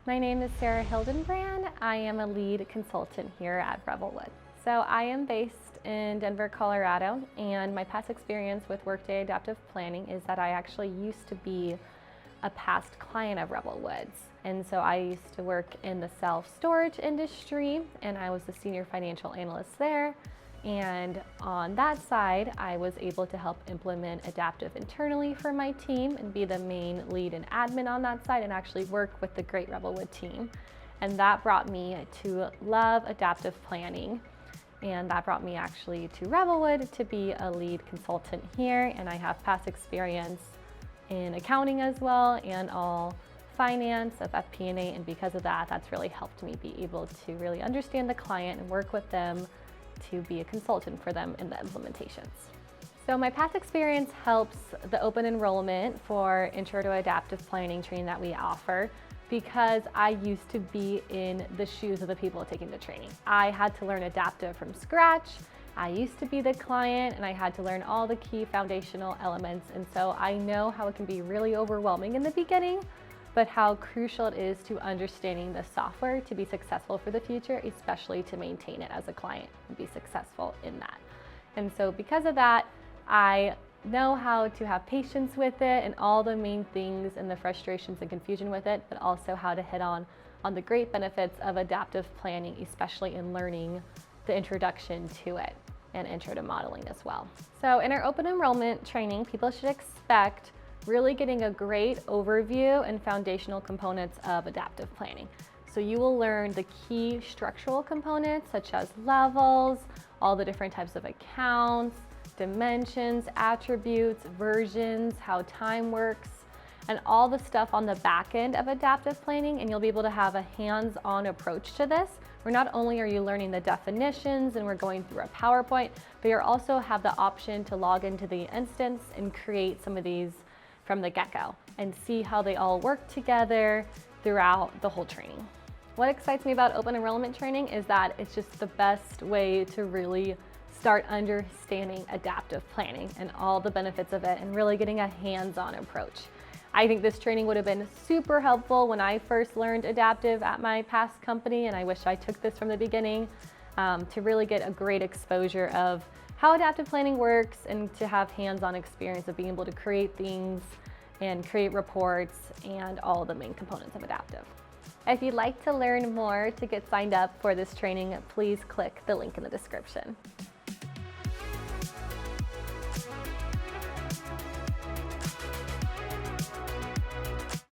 My name is Hildenbrand. I am a lead consultant here at Revelwood. So I am based in Denver, Colorado, and my past experience with Workday Adaptive Planning is that I actually used to be a past client of Revelwood's. And so I used to work in the self-storage industry, and I was the senior financial analyst there. And on that side, I was able to help implement Adaptive internally for my team and be the main lead and admin on that side and actually work with the great Revelwood team. And that brought me to love adaptive planning. And that brought me actually to Revelwood to be a lead consultant here. And I have past experience in accounting as well and all finance of FP&A. And because of that, that's really helped me be able to really understand the client and work with them to be a consultant for them in the implementations. So my past experience helps the open enrollment for Intro to Adaptive Planning training that we offer because I used to be in the shoes of the people taking the training. I had to learn adaptive from scratch. I used to be the client and I had to learn all the key foundational elements, and so I know how it can be really overwhelming in the beginning, but how crucial it is to understanding the software to be successful for the future, especially to maintain it as a client and be successful in that. And so because of that, I know how to have patience with it and all the main things and the frustrations and confusion with it, but also how to hit on the great benefits of adaptive planning, especially in learning the introduction to it and intro to modeling as well. So in our open enrollment training, people should expect really getting a great overview and foundational components of adaptive planning. So you will learn the key structural components such as levels, all the different types of accounts, dimensions, attributes, versions, how time works, and all the stuff on the back end of adaptive planning, and you'll be able to have a hands-on approach to this, where not only are you learning the definitions and we're going through a PowerPoint, but you also have the option to log into the instance and create some of these from the get-go and see how they all work together throughout the whole training. What excites me about open enrollment training is that it's just the best way to really start understanding adaptive planning and all the benefits of it and really getting a hands-on approach. I think this training would have been super helpful when I first learned adaptive at my past company, and I wish I took this from the beginning to really get a great exposure of how adaptive planning works and to have hands-on experience of being able to create things and create reports and all the main components of adaptive. If you'd like to learn more to get signed up for this training, please click the link in the description.